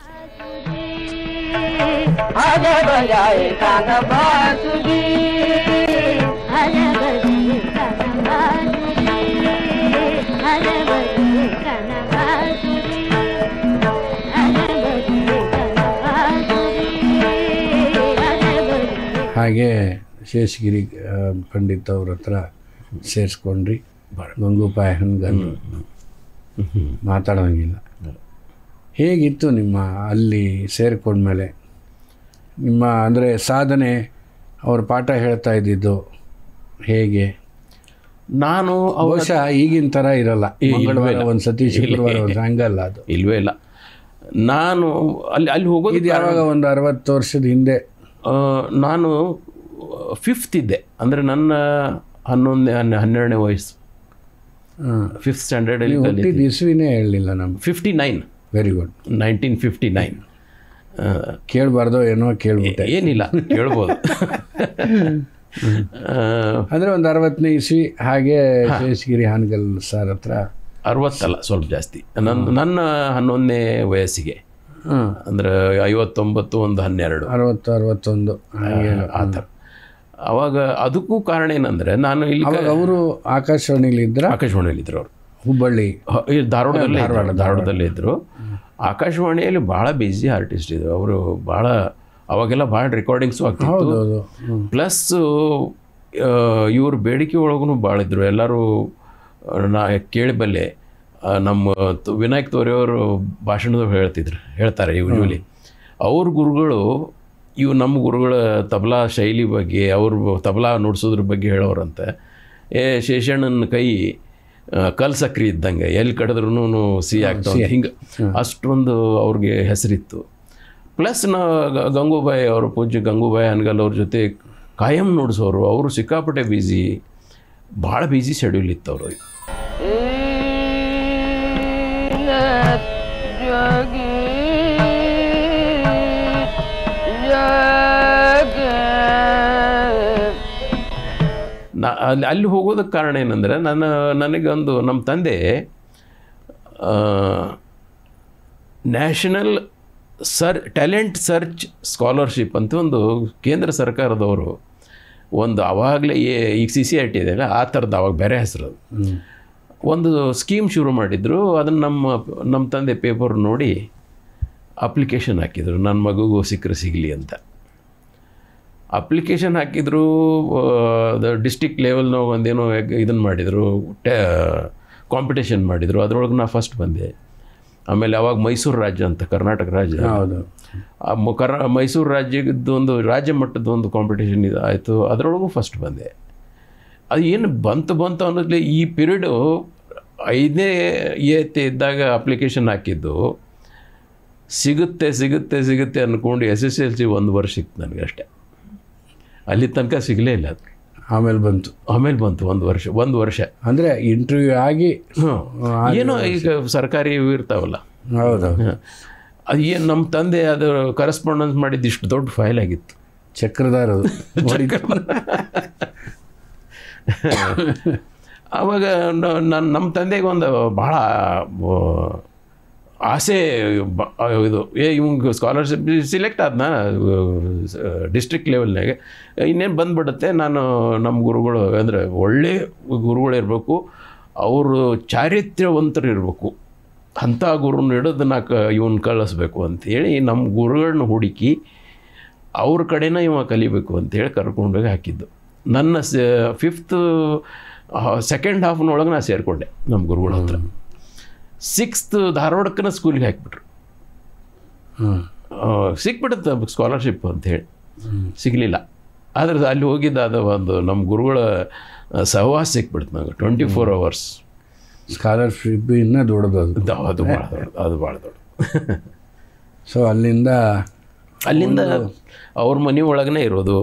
ಹಾಗೆ ಶೇಷಗಿರಿ ಪಂಡಿತ್ ಅವ್ರ ಹತ್ರ ಸೇರಿಸ್ಕೊಂಡ್ರಿ. ಗಂಗೂಪಾಯ ಹಂಗಲ್ ಮಾತಾಡೋಂಗಿಲ್ಲ. ಹೇಗಿತ್ತು ನಿಮ್ಮ ಅಲ್ಲಿ ಸೇರಿಕೊಂಡ್ಮೇಲೆ ನಿಮ್ಮ ಅಂದರೆ ಸಾಧನೆ, ಅವ್ರ ಪಾಠ ಹೇಳ್ತಾ ಇದ್ದಿದ್ದು ಹೇಗೆ? ನಾನು ಬಹುಶಃ ಈಗಿನ ಥರ ಇರಲ್ಲ, ಮಂಗಳವಾರ ಒಂದು ಸತಿ ಶುಕ್ರವಾರ ಒಂದು ಹಂಗಲ್ಲ ಅದು. ಇಲ್ವೇ ಇಲ್ಲ. ನಾನು ಅಲ್ಲಿ ಹೋಗೋದು ಇದು ಯಾವಾಗ ಒಂದು 60 ವರ್ಷದ ಹಿಂದೆ. ನಾನು 5th ಇದ್ದೆ, ಅಂದರೆ ನನ್ನ 12ನೇ ವಯಸ್ಸು, 5th ಸ್ಟ್ಯಾಂಡರ್ಡಲ್ಲಿ. ಹುಟ್ಟಿದ ಇಸ್ವಿನೇ ಹೇಳಲಿಲ್ಲ ನಮ್ಗೆ. 59. Very good. 1959. ಕೇಳಬಾರ್ದೋ ಏನೋ ಕೇಳ್ಬಿಟ್ಟೆ. ಏನಿಲ್ಲ, ಕೇಳ್ಬೋದು. ಅಂದರೆ ಒಂದು 60ನೇ ಇಸ್ವಿ ಹಾಗೆ ಶೇಷಗಿರಿ ಹಾನಗಲ್ ಸರ್ ಹತ್ರ. 60 ಅಲ್ಲ, ಸ್ವಲ್ಪ ಜಾಸ್ತಿ. ನನ್ನ 11ನೇ ವಯಸ್ಸಿಗೆ, ಅಂದರೆ 59 ಒಂದು 12 60 61 ಹಾಗೆ ಆ ಥರ. ಅವಾಗ ಅದಕ್ಕೂ ಕಾರಣ ಏನಂದರೆ ನಾನು ಇಲ್ಲಿ ಅವರು ಆಕಾಶವಾಣಿಲಿದ್ದರು. ಆಕಾಶವಾಣಿಯಲ್ಲಿದ್ದರು ಅವರು. ಹುಬ್ಬಳ್ಳಿ, ಧಾರವಾಡದಲ್ಲೇ ಇದ್ದರು. ಆಕಾಶವಾಣಿಯಲ್ಲಿ ಭಾಳ ಬಿಸಿ ಆರ್ಟಿಸ್ಟ್ ಇದ್ದರು ಅವರು. ಭಾಳ ಅವಾಗೆಲ್ಲ ಭಾಳ ರೆಕಾರ್ಡಿಂಗ್ಸು ಆಗ್ತಿತ್ತು. ಪ್ಲಸ್ ಇವ್ರ ಬೇಡಿಕೆ ಒಳಗೂ ಭಾಳ ಇದ್ದರು. ಎಲ್ಲರೂ ನಾ ಕೇಳಿಬಲ್ಲೆ, ನಮ್ಮ ವಿನಾಯಕ್ ತೋರೆಯವರು ಭಾಷಣದವ್ರು ಹೇಳ್ತಾರೆ ಯೂಶ್ವಲಿ. ಅವ್ರ ಗುರುಗಳು ನಮ್ಮ ಗುರುಗಳ ತಬಲಾ ಶೈಲಿ ಬಗ್ಗೆ, ಅವ್ರ ತಬಲಾ ನುಡ್ಸೋದ್ರ ಬಗ್ಗೆ ಹೇಳೋರಂತೆ. ಶೇಷಣ್ಣನ ಕೈ ಕಲ್ ಸಕ್ರಿ ಇದ್ದಂಗೆ, ಎಲ್ಲಿ ಕಡಿದ್ರೂ ಸಿಹಿ ಆಗ್ತಾವೆ, ಹಿಂಗೆ ಅಷ್ಟೊಂದು ಅವ್ರಿಗೆ ಹೆಸರಿತ್ತು. ಪ್ಲಸ್ ಗಂಗೂಬಾಯಿ ಅವರು, ಪೂಜ್ಯ ಗಂಗೂಬಾಯಿ ಹಾನಗಲ್ ಅವ್ರ ಜೊತೆ ಕಾಯಂ ನುಡ್ಸೋರು. ಅವರು ಸಿಕ್ಕಾಪಟ್ಟೆ ಬ್ಯುಸಿ, ಭಾಳ ಬ್ಯುಸಿ ಶೆಡ್ಯೂಲ್ ಇತ್ತು ಅವ್ರಿಗೆ. ಅಲ್ಲಿ ಹೋಗೋದಕ್ಕೆ ಕಾರಣ ಏನಂದರೆ, ನನಗೊಂದು ನಮ್ಮ ತಂದೆ ನ್ಯಾಷನಲ್ ಟ್ಯಾಲೆಂಟ್ ಸರ್ಚ್ ಸ್ಕಾಲರ್ಶಿಪ್ ಅಂತ ಒಂದು ಕೇಂದ್ರ ಸರ್ಕಾರದವರು ಒಂದು ಆವಾಗಲೇ ಈಗ CCIT ಇದೆಯಲ್ಲ, ಆ ಥರದ್ದು ಅವಾಗ ಬೇರೆ ಹೆಸರು, ಒಂದು ಸ್ಕೀಮ್ ಶುರು ಮಾಡಿದರು. ಅದನ್ನು ನಮ್ಮ ತಂದೆ ಪೇಪರ್ ನೋಡಿ ಅಪ್ಲಿಕೇಶನ್ ಹಾಕಿದರು, ನನ್ನ ಮಗುಗೂ ಸಿಗಲಿ ಅಂತ. ಅಪ್ಲಿಕೇಶನ್ ಹಾಕಿದ್ರು. ಡಿಸ್ಟಿಕ್ ಲೆವೆಲ್ನಾಗ ಒಂದೇನೋ ಇದನ್ನು ಮಾಡಿದರು, ಕಾಂಪಿಟೇಷನ್ ಮಾಡಿದರು. ಅದರೊಳಗೆ ನಾ ಫಸ್ಟ್ ಬಂದೆ. ಆಮೇಲೆ ಅವಾಗ ಮೈಸೂರು ರಾಜ್ಯ ಅಂತ, ಕರ್ನಾಟಕ ರಾಜ್ಯ, ಮೈಸೂರು ರಾಜ್ಯದ್ದು ಒಂದು ರಾಜ್ಯ ಮಟ್ಟದ ಒಂದು ಕಾಂಪಿಟೇಷನ್ ಇದು ಆಯಿತು. ಅದರೊಳಗೂ ಫಸ್ಟ್ ಬಂದೆ. ಅದು ಏನು ಬಂತು ಅನ್ನೋದ್ಲಿ ಈ ಪೀರಿಯಡು 5ನೇ ಇದ್ದಾಗ ಅಪ್ಲಿಕೇಶನ್ ಹಾಕಿದ್ದು, ಸಿಗುತ್ತೆ ಅಂದ್ಕೊಂಡು SSLC 1 ವರ್ಷ ಸಿಕ್ತು ನನಗೆ ಅಷ್ಟೇ. ಅಲ್ಲಿ ತನಕ ಸಿಗಲೇ ಇಲ್ಲ. ಅದು ಆಮೇಲೆ ಬಂತು 1 ವರ್ಷ. ಅಂದರೆ ಇಂಟರ್ವ್ಯೂ ಆಗಿ ಏನೋ ಈಗ ಸರ್ಕಾರಿ ಇರ್ತಾವಲ್ಲ, ಹೌದು, ಅದು ಏನು ನಮ್ಮ ತಂದೆ ಅದು ಕರೆಸ್ಪಾಂಡೆನ್ಸ್ ಮಾಡಿದ್ದು ಇಷ್ಟು ದೊಡ್ಡ ಫೈಲ್ ಆಗಿತ್ತು. ಚಕ್ರಧಾರ ಆವಾಗ ನಮ್ಮ ತಂದೆಗೆ ಒಂದು ಭಾಳ ಆಸೆ, ಇದು ಇವಂಗೆ ಸ್ಕಾಲರ್ಶಿಪ್ ಸಿಲೆಕ್ಟ್ ಆದ್ನ ಡಿಸ್ಟ್ರಿಕ್ಟ್ ಲೆವೆಲ್ನಾಗೆ, ಇನ್ನೇನು ಬಂದುಬಿಡುತ್ತೆ. ನಾನು ನಮ್ಮ ಗುರುಗಳು ಅಂದರೆ ಒಳ್ಳೆ ಗುರುಗಳಿರಬೇಕು, ಅವರು ಚಾರಿತ್ರ್ಯವಂತರು ಇರಬೇಕು, ಅಂಥ ಗುರುನ ಹಿಡಿದು ಇವನ್ನ ಕಳಿಸ್ಬೇಕು ಅಂಥೇಳಿ ನಮ್ಮ ಗುರುಗಳನ್ನ ಹುಡುಕಿ ಅವ್ರ ಕಡೆನ ಇವ ಕಲಿಬೇಕು ಅಂಥೇಳಿ ಕರ್ಕೊಂಡೋಗಿ ಹಾಕಿದ್ದು. ನನ್ನ 5th ಸೆಕೆಂಡ್ ಹಾಫ್ನೊಳಗೆ ನಾನು ಸೇರಿಕೊಂಡೆ ನಮ್ಮ ಗುರುಗಳ ಹತ್ರ. 6th ಧಾರವಾಡಕ್ಕನ ಸ್ಕೂಲಿಗೆ ಹಾಕಿಬಿಟ್ರು. ಸಿಕ್ಬಿಡುತ್ತೆ ಸ್ಕಾಲರ್ಶಿಪ್ ಅಂಥೇಳಿ. ಸಿಗಲಿಲ್ಲ. ಆದರೆ ಅಲ್ಲಿ ಹೋಗಿದ್ದ ಅದು ಒಂದು ನಮ್ಮ ಗುರುಗಳ ಸಹವಾಸ ಸಿಕ್ಬಿಡ್ತು ನಂಗೆ 24 hours. ಸ್ಕಾಲರ್ಶಿಪ್ ಇನ್ನೂ ದೊಡ್ಡದು ಅದು ಭಾಳ ದೊಡ್ಡ. ಸೊ ಅಲ್ಲಿಂದ ಅವ್ರ ಮನೆ ಒಳಗೇ ಇರೋದು,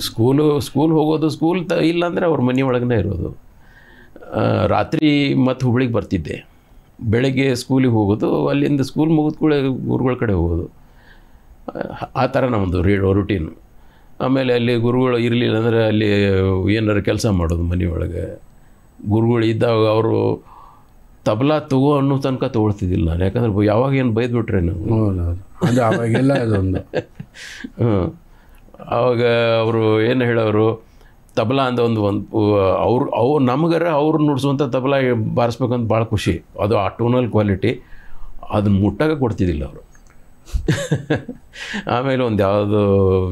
ಸ್ಕೂಲ್ ಹೋಗೋದು, ಸ್ಕೂಲ್ ಇಲ್ಲಾಂದರೆ ಅವ್ರ ಮನೆ ಒಳಗೇ ಇರೋದು. ರಾತ್ರಿ ಮತ್ತು ಹುಬ್ಳಿಗೆ ಬರ್ತಿದ್ದೆ, ಬೆಳಗ್ಗೆ ಸ್ಕೂಲಿಗೆ ಹೋಗೋದು, ಅಲ್ಲಿಂದ ಸ್ಕೂಲ್ ಮುಗಿದ್ಕೂಳೆ ಗುರುಗಳ ಕಡೆ ಹೋಗೋದು. ಆ ಥರ ನಮ್ಮದು ರೂಟೀನು. ಆಮೇಲೆ ಅಲ್ಲಿ ಗುರುಗಳು ಇರಲಿಲ್ಲ ಅಂದರೆ ಅಲ್ಲಿ ಏನಾರು ಕೆಲಸ ಮಾಡೋದು ಮನೆಯೊಳಗೆ. ಗುರುಗಳು ಇದ್ದಾಗ ಅವರು ತಬಲಾ ತಗೋ ಅನ್ನೋ ತನಕ ತೊಗೊಳ್ತಿದ್ದಿಲ್ಲ ನಾನು, ಯಾಕಂದ್ರೆ ಯಾವಾಗ ಏನು ಬೈದ್ಬಿಟ್ರೆ ನಾವು. ಅದು ಅವಾಗೆಲ್ಲ ಅದೊಂದು ಆವಾಗ ಅವರು ಏನು ಹೇಳೋರು, ತಬಲಾ ಅಂದ ಒಂದು ಅವ್ರು ನಮಗರ ಅವ್ರು ನುಡ್ಸುವಂಥ ತಬಲಾ ಬಾರಿಸ್ಬೇಕಂತ ಭಾಳ ಖುಷಿ. ಅದು ಆ ಟೋನಲ್ ಕ್ವಾಲಿಟಿ ಅದನ್ನು ಮುಟ್ಟಾಗ ಕೊಡ್ತಿದ್ದಿಲ್ಲ ಅವರು. ಆಮೇಲೆ ಒಂದು ಯಾವುದೋ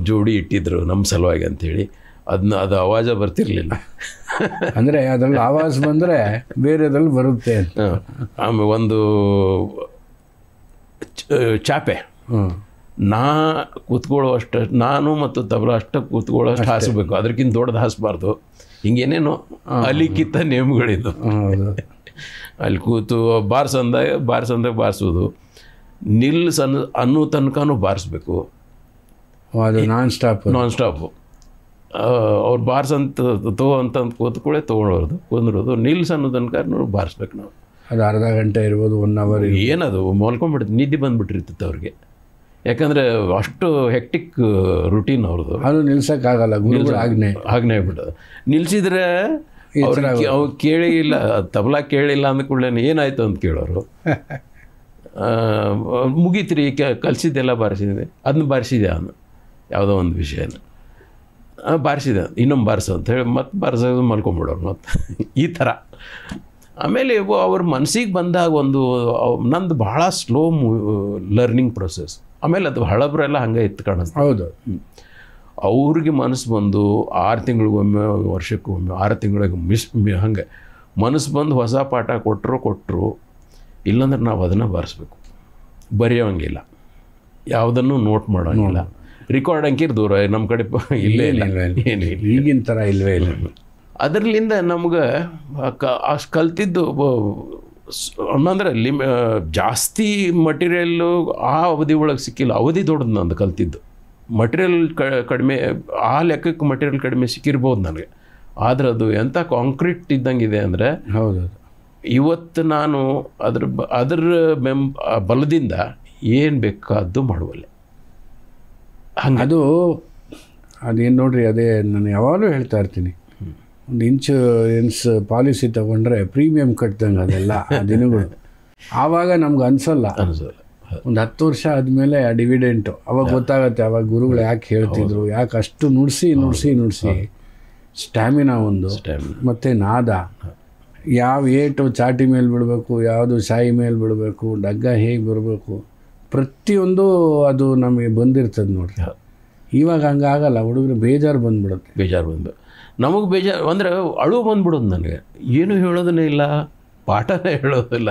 ಜೋಡಿ ಇಟ್ಟಿದ್ರು ನಮ್ಮ ಸಲುವಾಗಿ ಅಂಥೇಳಿ, ಅದು ಆವಾಜ ಬರ್ತಿರಲಿಲ್ಲ. ಅಂದರೆ ಅದ್ರಲ್ಲಿ ಆವಾಜ್ ಬಂದರೆ ಬೇರೆದ್ರಲ್ಲಿ ಬರುತ್ತೆ ಅಂತ. ಆಮೇಲೆ ಒಂದು ಚಾಪೆ ನಾ ಕೂತ್ಕೊಳ್ಳೋ ಅಷ್ಟು, ನಾನು ಮತ್ತು ತಬಲ ಅಷ್ಟು ಕೂತ್ಕೊಳ್ಳೋ ಅಷ್ಟು ಹಾಸಬೇಕು, ಅದಕ್ಕಿಂತ ದೊಡ್ಡದು ಹಾಸಬಾರ್ದು. ಹಿಂಗೇನೇನು ಅಲಿಖಿತ ನೇಮಗಳಿದ್ದು. ಅಲ್ಲಿ ಕೂತು ಬಾರಿಸಂದಾಗ ಬಾರಿಸೋದು, ನಿಲ್ಸ್ ಅನ್ನೋ ತನಕನೂ ಬಾರಿಸ್ಬೇಕು, ಅದು ನಾನ್ ಸ್ಟಾಪು. ಅವ್ರು ಬಾರಿಸಂತ ಅಂತ ಕೂತ್ಕೊಳ್ಳೆ ಕುಂದ್ರೋದು, ನಿಲ್ಸ್ ಅನ್ನೋ ತನಕ ಬಾರಿಸ್ಬೇಕು ನಾವು. ಅದು ಅರ್ಧ ಗಂಟೆ ಇರ್ಬೋದು, 1 ಅವರ್. ಏನದು ಮಲ್ಕೊಂಡ್ಬಿಡುತ್ತೆ, ನಿದ್ದೆ ಬಂದುಬಿಟ್ಟಿರ್ತೈತೆ ಅವ್ರಿಗೆ. ಯಾಕಂದರೆ ಅಷ್ಟು ಹೆಕ್ಟಿಕ್ ರುಟೀನ್ ಅವ್ರದ್ದು. ಅದು ನಿಲ್ಸೋಕ್ಕಾಗಲ್ಲ, ಆಜ್ಞೆ ಆಗ್ಬಿಟ್ಟದು. ನಿಲ್ಸಿದ್ರೆ ಅವ್ರು ಕೇಳಿಲ್ಲ, ತಬಲಾ ಕೇಳಿಲ್ಲ ಅಂದ ಕೂಡಲೇ ಏನಾಯ್ತು ಅಂತ ಕೇಳೋರು. ಮುಗೀತ್ರಿ ಕಲಿಸಿದ್ದೆಲ್ಲ ಬಾರಿಸಿದೆ, ಅದನ್ನ ಬಾರಿಸಿದೆ ಅವನು ಯಾವುದೋ ಒಂದು ವಿಷಯನ ಬಾರಿಸಿದೆ, ಇನ್ನೊಂದು ಬಾರಿಸು ಅಂತ ಹೇಳಿ ಮತ್ತೆ ಬಾರಿಸೋದು ಮಲ್ಕೊಂಬಿಡೋರು ಮತ್ತು ಈ ಥರ. ಆಮೇಲೆ ಅವ್ರ ಮನಸ್ಸಿಗೆ ಬಂದಾಗ ಒಂದು ನಂದು ಭಾಳ ಸ್ಲೋ ಲರ್ನಿಂಗ್ ಪ್ರೊಸೆಸ್. ಆಮೇಲೆ ಅದು ಹಳಬ್ರೆಲ್ಲ ಹಂಗೆ ಇತ್ತು ಕಾಣಿಸ್ತು. ಹೌದು, ಅವ್ರಿಗೆ ಮನಸ್ಸು ಬಂದು 6 ತಿಂಗಳಿಗೊಮ್ಮೆ, ವರ್ಷಕ್ಕೊಮ್ಮೆ, 6 ತಿಂಗಳಿಗೆ ಹಂಗೆ ಮನಸ್ಸು ಬಂದು ಹೊಸ ಪಾಠ ಕೊಟ್ಟರು. ಇಲ್ಲಾಂದ್ರೆ ನಾವು ಅದನ್ನು ಬಾರಿಸ್ಬೇಕು. ಬರೆಯೋಂಗಿಲ್ಲ, ಯಾವುದನ್ನು ನೋಟ್ ಮಾಡೋಂಗಿಲ್ಲ, ರೆಕಾರ್ಡ್ ಅಂಕಿರ್ ದೂರ ನಮ್ಮ ಕಡೆ ಇಲ್ಲೇ ಇಲ್ಲ, ಏನಿಲ್ಲ, ಈಗಿನ ಥರ ಇಲ್ಲವೇ ಇಲ್ಲ. ಅದರಲ್ಲಿಂದ ನಮ್ಗೆ ಅಷ್ಟು ಕಲ್ತಿದ್ದು ಅಂದರೆ ಜಾಸ್ತಿ ಮಟೀರಿಯಲ್ಲು ಆ ಅವಧಿ ಒಳಗೆ ಸಿಕ್ಕಿಲ್ಲ. ಅವಧಿ ದೊಡ್ಡದು ನಂದು ಕಲ್ತಿದ್ದು. ಮಟೀರಿಯಲ್ ಕಡಿಮೆ, ಆ ಲೆಕ್ಕಕ್ಕೆ ಮಟೀರಿಯಲ್ ಕಡಿಮೆ ಸಿಕ್ಕಿರ್ಬೋದು ನನಗೆ. ಆದರೆ ಅದು ಎಂಥ ಕಾಂಕ್ರೀಟ್ ಇದ್ದಂಗಿದೆ ಅಂದರೆ, ಹೌದು, ಇವತ್ತು ನಾನು ಅದರ ಬಲದಿಂದ ಏನು ಬೇಕಾದ್ದು ಮಾಡುವಲ್ಲೆ. ಹಂಗೆ ಅದೇನು ನೋಡ್ರಿ, ಅದೇ ನಾನು ಯಾವಾಗಲೂ ಹೇಳ್ತಾ ಇರ್ತೀನಿ, ಒಂದು ಇನ್ಶೂರೆನ್ಸ್ ಪಾಲಿಸಿ ತೊಗೊಂಡ್ರೆ ಪ್ರೀಮಿಯಂ ಕಟ್ದಂಗೆ ಅದೆಲ್ಲ ಆ ದಿನಗಳು. ಆವಾಗ ನಮ್ಗೆ ಅನಿಸಲ್ಲ. ಒಂದು 10 ವರ್ಷ ಆದಮೇಲೆ ಆ ಡಿವಿಡೆಂಟು ಅವಾಗ ಗೊತ್ತಾಗತ್ತೆ. ಅವಾಗ ಗುರುಗಳು ಯಾಕೆ ಹೇಳ್ತಿದ್ರು, ಯಾಕೆ ಅಷ್ಟು ನುಡಿಸಿ ಸ್ಟ್ಯಾಮಿನಾ ಒಂದು, ಮತ್ತು ನಾದ, ಯಾವ ಏಟು ಚಾಟಿ ಮೇಲೆ ಬಿಡಬೇಕು, ಯಾವುದು ಶಾಯಿ ಮೇಲೆ ಬಿಡಬೇಕು, ಡಗ್ಗ ಹೇಗೆ ಬರಬೇಕು, ಪ್ರತಿಯೊಂದು ಅದು ನಮಗೆ ಬಂದಿರ್ತದೆ ನೋಡ್ರಿ. ಇವಾಗ ಹಂಗಾಗಲ್ಲ, ಹುಡುಗರು ಬೇಜಾರು ಬಂದು ನಮಗೆ ಬೇಜಾರು ಅಂದರೆ ಅಳು ಬಂದ್ಬಿಡೋದು ನನಗೆ. ಏನು ಹೇಳೋದನ್ನೇ ಇಲ್ಲ, ಪಾಠನೇ ಹೇಳೋದಿಲ್ಲ.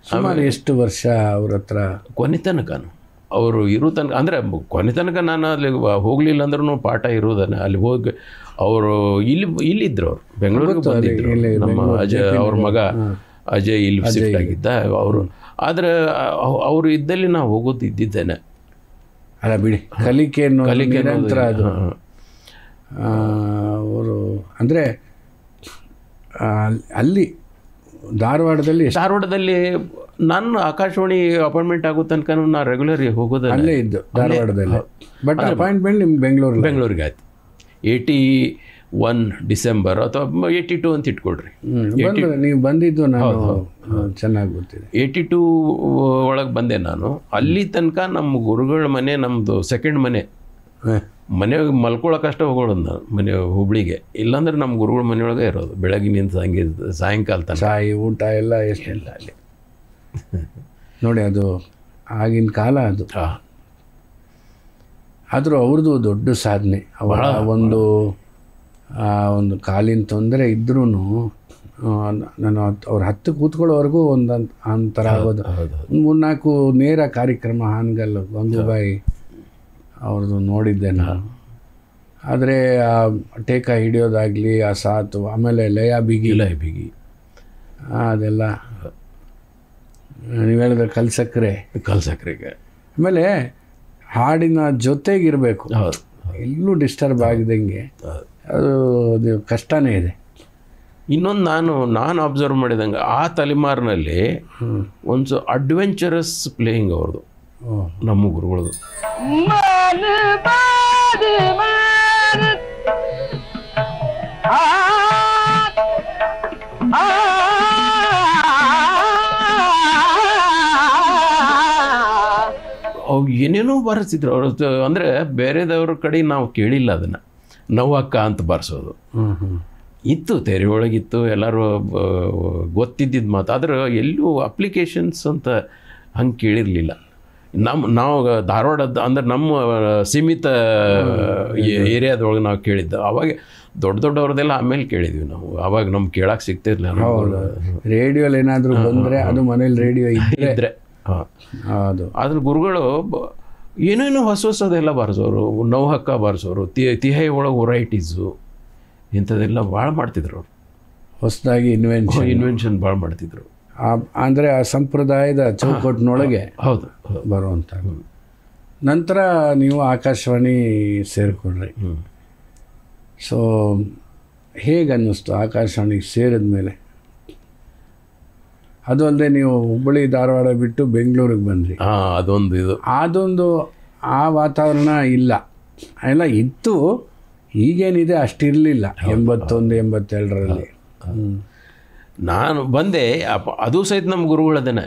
ಸುಮಾರು ಎಷ್ಟು ವರ್ಷ ಅವ್ರ ಹತ್ರ? ಕೊನೆ ತನಕನು ಅವರು ಇರೋ ತನಕ, ಅಂದರೆ ಕೊನೆ ತನಕ ನಾನು ಅಲ್ಲಿ ಹೋಗಲಿಲ್ಲ ಅಂದ್ರೂ ಪಾಠ ಇರೋದನ್ನು ಅಲ್ಲಿ ಹೋಗಿ ಅವರು ಇಲ್ಲಿದ್ದರು. ಅವರು ಬೆಂಗಳೂರಿಗೆ ಬಂದಿದ್ದರು. ನಮ್ಮ ಅಜಯ್ ಅವ್ರ ಮಗ ಅಜಯ್ ಇಲ್ಲಿ ಶಿಫ್ಟ್ ಆಗಿದ್ದ ಅವರು. ಆದರೆ ಅವರು ಇದ್ದಲ್ಲಿ ನಾವು ಹೋಗೋದು ಇದ್ದಿದ್ದೇನೆ. ಅಲ್ಲ ಬಿಡಿ, ಕಲಿಕೆ ನಂತರ ಅದು ಅವರು ಅಂದರೆ ಅಲ್ಲಿ ಧಾರವಾಡದಲ್ಲಿ ನಾನು ಆಕಾಶವಾಣಿ ಅಪಾಯಿಂಟ್ಮೆಂಟ್ ಆಗೋ ತನಕ ನಾನು ರೆಗ್ಯುಲರ್ ಹೋಗೋದು ಅಲ್ಲೇ ಇದ್ದು ಧಾರವಾಡದಲ್ಲಿ. ಬಟ್ ಅಪಾಯಿಂಟ್ಮೆಂಟ್ ನಿಮ್ಗೆ ಬೆಂಗಳೂರಿಗೆ ಆಯ್ತು 81 ಡಿಸೆಂಬರ್ ಅಥವಾ 82 ಅಂತ ಇಟ್ಕೊಳ್ರಿ. ನೀವು ಬಂದಿದ್ದು ನಾನು ಚೆನ್ನಾಗಿ ಗೊತ್ತಿದೆ. 82 ಒಳಗೆ ಬಂದೆ ನಾನು. ಅಲ್ಲಿ ತನಕ ನಮ್ಮ ಗುರುಗಳ ಮನೆ ನಮ್ಮದು ಸೆಕೆಂಡ್ ಮನೆಗೆ ಮಲ್ಕೊಳ್ಳೋಕಷ್ಟೇ ಹೋಗೋದು ನಾನು ಮನೆ ಹುಬ್ಳಿಗೆ. ಇಲ್ಲಾಂದ್ರೆ ನಮ್ಮ ಗುರುಗಳ ಮನೆಯೊಳಗೆ ಇರೋದು ಬೆಳಗಿನಿಂದ ಸಾಯಂಕಾಲ ತನಕ. ಚಾಯ್ ಊಟ ಎಲ್ಲ ಎಷ್ಟೆಲ್ಲ ಅಲ್ಲಿ ನೋಡಿ. ಅದು ಆಗಿನ ಕಾಲ ಅದು. ಆದರೂ ಅವ್ರದ್ದು ದೊಡ್ಡ ಸಾಧನೆ. ಅವರ ಒಂದು ಕಾಲಿನ ತೊಂದರೆ ಇದ್ರೂ ನಾನು ಅವ್ರ ಹತ್ತು ಕೂತ್ಕೊಳ್ಳೋವರೆಗೂ ಒಂದು ಅಂತರ ಆಗೋದು. 3-4 ನೇರ ಕಾರ್ಯಕ್ರಮ ಹಾನಗಲ್ ಗಂಗೂಬಾಯಿ ಅವ್ರದ್ದು ನೋಡಿದ್ದೆ ನಾನು. ಆದರೆ ಆ ಟೇಕ ಹಿಡಿಯೋದಾಗಲಿ, ಆ ಸಾತು, ಆಮೇಲೆ ಲಯ ಬಿಗಿ ಅದೆಲ್ಲ ನೀವು ಹೇಳಿದ್ರೆ ಕಲ್ಸಕ್ರೆಗೆ. ಆಮೇಲೆ ಹಾಡಿನ ಜೊತೆಗಿರಬೇಕು, ಎಲ್ಲೂ ಡಿಸ್ಟರ್ಬ್ ಆಗಿದಂಗೆ. ಅದು ಕಷ್ಟನೇ ಇದೆ. ಇನ್ನೊಂದು ನಾನು ಅಬ್ಸರ್ವ್ ಮಾಡಿದಂಗೆ ಆ ತಲೆಮಾರಿನಲ್ಲಿ ಒಂದು ಅಡ್ವೆಂಚರಸ್ ಪ್ಲೇಯಿಂಗ್ ಅವ್ರದ್ದು, ನಮ್ಮ ಗುರುಗಳದು. ಅವು ಏನೇನೋ ಬಾರಿಸ್ತಿದ್ರು ಅವರು. ಅಂದರೆ ಬೇರೆದವ್ರ ಕಡೆ ನಾವು ಕೇಳಿಲ್ಲ ಅದನ್ನು. ನವ್ವಕ್ಕ ಅಂತ ಬಾರಿಸೋದು ಇತ್ತು, ತೆರೆ ಒಳಗಿತ್ತು, ಎಲ್ಲರೂ ಗೊತ್ತಿದ್ದಿದ್ದು ಮಾತು. ಆದರೆ ಎಲ್ಲೂ ಅಪ್ಲಿಕೇಶನ್ಸ್ ಅಂತ ಹಂಗೆ ಕೇಳಿರಲಿಲ್ಲ. ನಾವು ಧಾರವಾಡದ ಅಂದ್ರೆ ನಮ್ಮ ಸೀಮಿತ ಏರಿಯಾದೊಳಗೆ ನಾವು ಕೇಳಿದ್ದು. ಅವಾಗ ದೊಡ್ಡವ್ರದ್ದೆಲ್ಲ ಆಮೇಲೆ ಕೇಳಿದ್ವಿ ನಾವು. ಅವಾಗ ನಮ್ಗೆ ಕೇಳಕ್ಕೆ ಸಿಗ್ತಿರ್ಲಿಲ್ಲ. ರೇಡಿಯೋಲಿ ಏನಾದರೂ ಬಂದರೆ ಅದು ಮನೇಲಿ ರೇಡಿಯೋ ಇದ್ದರೆ ಅದು ಅದ್ರ ಗುರುಗಳು ಏನೇನೋ ಹೊಸದೆಲ್ಲ ಬಾರಿಸೋರು. ನೌಹಕ್ಕ ಬಾರಿಸೋರು, ತಿಹೈ ಒಳಗೆ ವೆರೈಟೀಸು ಇಂಥದ್ದೆಲ್ಲ ಭಾಳ ಮಾಡ್ತಿದ್ರು ಅವರು. ಹೊಸದಾಗಿ ಇನ್ವೆನ್ಷನ್ ಭಾಳ ಮಾಡ್ತಿದ್ರು. ಅಂದರೆ ಆ ಸಂಪ್ರದಾಯದ ಚೌಕಟ್ಟಿನೊಳಗೆ ಹೌದು ಬರುವಂಥ. ನಂತರ ನೀವು ಆಕಾಶವಾಣಿ ಸೇರಿಕೊಂಡ್ರಿ. ಸೊ ಹೇಗೆ ಅನ್ನಿಸ್ತು ಆಕಾಶವಾಣಿಗೆ ಸೇರಿದ ಮೇಲೆ? ಅದು ಅಲ್ಲದೆ ನೀವು ಹುಬ್ಬಳ್ಳಿ ಧಾರವಾಡ ಬಿಟ್ಟು ಬೆಂಗಳೂರಿಗೆ ಬಂದ್ರಿ. ಅದೊಂದು ಆ ವಾತಾವರಣ ಇಲ್ಲ, ಎಲ್ಲ ಇತ್ತು, ಈಗೇನಿದೆ ಅಷ್ಟಿರಲಿಲ್ಲ 81, 82ರಲ್ಲಿ. ನಾನು ಬಂದೆ, ಅದು ಸಹಿತ ನಮ್ಮ ಗುರುಗಳದೇನೆ.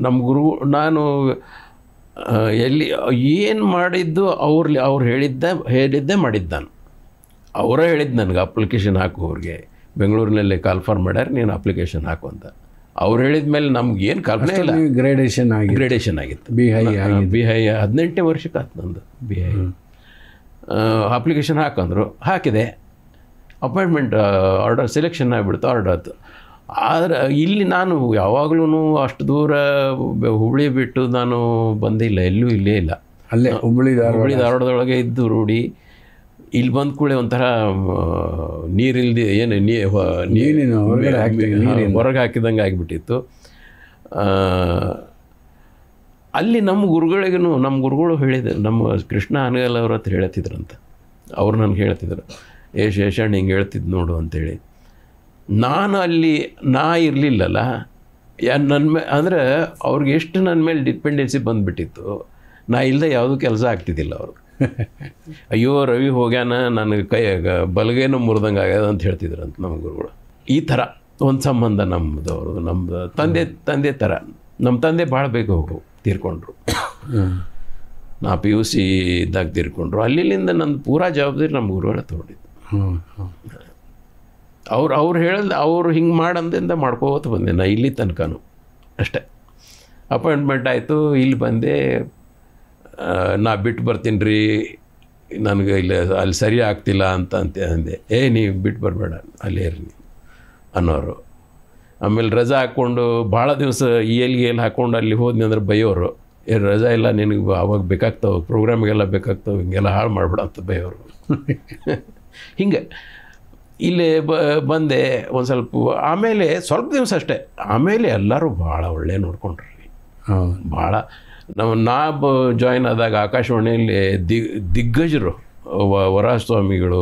ನಮ್ಮ ಗುರು ನಾನು ಎಲ್ಲಿ ಏನು ಮಾಡಿದ್ದು ಅವ್ರು ಹೇಳಿದ್ದೆ ಮಾಡಿದ್ದು ನಾನು. ಅವರೇ ಹೇಳಿದ್ದು ನನಗೆ ಅಪ್ಲಿಕೇಶನ್ ಹಾಕು, ಅವ್ರಿಗೆ ಬೆಂಗಳೂರಿನಲ್ಲಿ ಕಾಲ್ಫಾರ್ ಮಾಡ್ಯಾರ, ನೀನು ಅಪ್ಲಿಕೇಶನ್ ಹಾಕು ಅಂತ. ಅವ್ರು ಹೇಳಿದ ಮೇಲೆ ನಮ್ಗೆ ಏನು ಕಲ್ಪನೆ ಇಲ್ಲ. ಗ್ರೇಡೇಷನ್ ಆಗಿತ್ತು. ಬಿ ಹೈ 18ನೇ ವರ್ಷಕ್ಕೆ ಆಯ್ತು ನಂದು ಬಿ ಹೈ. ಅಪ್ಲಿಕೇಶನ್ ಹಾಕಂದ್ರು, ಹಾಕಿದೆ. ಅಪಾಯಿಂಟ್ಮೆಂಟ್ ಆರ್ಡರ್ ಸೆಲೆಕ್ಷನ್ ಆಗಿಬಿಡ್ತು, ಆರ್ಡರ್ ಆಯ್ತು. ಆದರೆ ಇಲ್ಲಿ ನಾನು ಯಾವಾಗಲೂ ಅಷ್ಟು ದೂರ ಹುಬ್ಬಳ್ಳಿ ಬಿಟ್ಟು ನಾನು ಬಂದಿಲ್ಲ, ಎಲ್ಲೂ ಇಲ್ಲೇ ಇಲ್ಲ. ಅಲ್ಲೇ ಹುಬ್ಬಳ್ಳಿ ಧಾರವಾಡದೊಳಗೆ ಇದ್ದು ರೂಢಿ. ಇಲ್ಲಿ ಬಂದ ಕೂಡಲೇ ಒಂಥರ ನೀರಿಲ್ದು ಏನು ಹೊರಗೆ ಹಾಕಿದಂಗೆ ಆಗಿಬಿಟ್ಟಿತ್ತು. ಅಲ್ಲಿ ನಮ್ಮ ಗುರುಗಳು ಹೇಳಿದ್ರು, ನಮ್ಮ ಕೃಷ್ಣ ಹಾನಗಲ್ ಅವ್ರ ಹತ್ರ ಹೇಳ್ತಿದ್ರಂತ. ಅವ್ರು ನನಗೆ ಹೇಳ್ತಿದ್ರು, ಶೇಷಣ್ಣ ಹಿಂಗೆ ಹೇಳ್ತಿದ್ದು ನೋಡು ಅಂತೇಳಿ. ನಾನು ಅಲ್ಲಿ ಇರಲಿಲ್ಲಲ್ಲ, ಅಂದರೆ ಅವ್ರಿಗೆ ಎಷ್ಟು ನನ್ನ ಮೇಲೆ ಡಿಪೆಂಡೆನ್ಸಿ ಬಂದುಬಿಟ್ಟಿತ್ತು. ನಾ ಇಲ್ಲದೆ ಯಾವುದೂ ಕೆಲಸ ಆಗ್ತಿದ್ದಿಲ್ಲ ಅವರು. ಅಯ್ಯೋ ರವಿ ಹೋಗ್ಯಾನ, ನನಗೆ ಬಲಗೇನೋ ಮುರಿದಂಗೆ ಆಗ್ಯದ ಅಂತ ಹೇಳ್ತಿದ್ರಂತ ನಮ್ಮ ಗುರುಗಳು. ಈ ಥರ ಒಂದು ಸಂಬಂಧ ನಮ್ಮದು ತಂದೆ ಥರ. ನಮ್ಮ ತಂದೆ ಭಾಳ ಬೇಗ ತೀರ್ಕೊಂಡ್ರು. ನಾ PUC ಇದ್ದಾಗ ತೀರ್ಕೊಂಡ್ರು. ಅಲ್ಲಿಂದ ನನ್ನ ಪೂರಾ ಜವಾಬ್ದಾರಿ ನಮ್ಮ ಗುರುಗಳ ತೊಗೊಂಡಿದ್ದು. ಅವ್ರು ಹಿಂಗೆ ಮಾಡಂದಿಂದ ಮಾಡ್ಕೋತ ಬಂದೆ ನಾ ಇಲ್ಲಿ ತನಕನೂ ಅಷ್ಟೇ. ಅಪಾಯಿಂಟ್ಮೆಂಟ್ ಆಯಿತು, ಇಲ್ಲಿ ಬಂದೆ. ನಾ ಬಿಟ್ಟು ಬರ್ತೀನಿ ರೀ, ನನಗೆ ಅಲ್ಲಿ ಸರಿ ಆಗ್ತಿಲ್ಲ ಅಂತ ಅಂದೆ. ನೀವು ಬಿಟ್ಟು ಬರಬೇಡ, ಅಲ್ಲೇ ಇರಿ ಅನ್ನೋರು. ಆಮೇಲೆ ರಜಾ ಹಾಕ್ಕೊಂಡು ಭಾಳ ದಿವಸ EL ಹಾಕ್ಕೊಂಡು ಅಲ್ಲಿ ಹೋದ್ನಿ ಅಂದ್ರೆ ಬೈಯೋರು. ರಜಾ ಇಲ್ಲ ನಿನಗೆ, ಅವಾಗ ಬೇಕಾಗ್ತಾವೆ ಪ್ರೋಗ್ರಾಮಿಗೆಲ್ಲ ಬೇಕಾಗ್ತಾವೆ, ಹಿಂಗೆಲ್ಲ ಹಾಳು ಮಾಡ್ಬೇಡ ಅಂತ ಬೈಯೋರು. ಹಿಂಗೆ ಇಲ್ಲೇ ಬಂದೆ ಒಂದು ಆಮೇಲೆ ಸ್ವಲ್ಪ ದಿವಸ ಅಷ್ಟೇ. ಆಮೇಲೆ ಎಲ್ಲರೂ ಭಾಳ ಒಳ್ಳೆ ನೋಡ್ಕೊಂಡ್ರಿ. ಭಾಳ ನಾ ಜಾಯ್ನ್ ಆದಾಗ ಆಕಾಶವಾಣಿಯಲ್ಲಿ ದಿಗ್ಗಜರು, ವರಸ್ವಾಮಿಗಳು,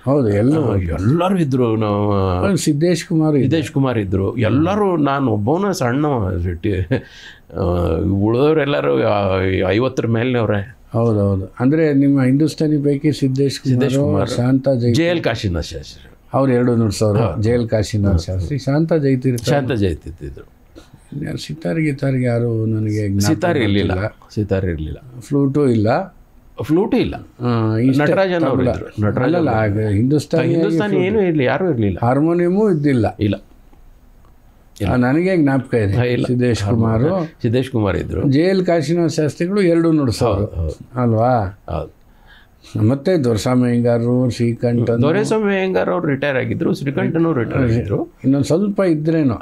ಹೌದು, ಎಲ್ಲರೂ ಇದ್ದರು. ನಾವು ಸಿದ್ದೇಶ್ ಕುಮಾರ್ ಇದ್ದರು. ಎಲ್ಲರೂ, ನಾನು ಒಬ್ಬವನ ಸಣ್ಣ, ಉಳಿದವರೆಲ್ಲರೂ 50 ಮೇಲಿನವ್ರೆ. ಹೌದೌದು. ಅಂದರೆ ನಿಮ್ಮ ಹಿಂದೂಸ್ತಾನಿ ಪೈಕಿ ಸಿದ್ದೇಶ್ ಕುಮಾರ್, ಶಾಂತಾ JL ಕಾಶಿನಾಥ್ ಶಾಸ್ತ್ರಿ ಅವ್ರು 2 ನುಡ್ಸೋರು. JL ಕಾಶಿನಾಥ್ ಶಾಸ್ತ್ರಿ, ಶಾಂತಾ ಜೈತಿದ್ರು. ಸಿತಾರಿಗೆ ಯಾರು ನನಗೆ ಸಿತಾರ್ ಇರಲಿಲ್ಲ, ಫ್ಲೂಟು ಇಲ್ಲ. ನಟರಾಜನ್ ಅವರು ಇದ್ರು. ಹಿಂದೂಸ್ತಾನಿ ಏನೂ ಇರಲಿ, ಯಾರೂ ಇರಲಿಲ್ಲ. ಹಾರ್ಮೋನಿಯಮೂ ಇದ್ದಿಲ್ಲ. ನನಗೆ ಜ್ಞಾಪಕ ಇದೆ. ಸಿದ್ದೇಶ್ ಕುಮಾರ್ ಇದ್ರು. JL ಕಾಶಿನಾಥ್ ಶಾಸ್ತ್ರಿಗಳು 2 ನುಡ್ಸೋರು ಅಲ್ವಾ? ಮತ್ತೆ ದೊರೆಸ್ವಾಮಿ ಅಯ್ಯಂಗಾರರು, ಶ್ರೀಕಂಠ. ದೊರೆಸ್ವಾಮಿ ಅಯ್ಯಂಗಾರ್ ಅವರು ರಿಟೈರ್ ಆಗಿದ್ರು, ಶ್ರೀಕಂಠನವರು ರಿಟೈರ್ ಆಗಿದ್ರು. ಇನ್ನೊಂದು ಸ್ವಲ್ಪ ಇದ್ರೇನೋ.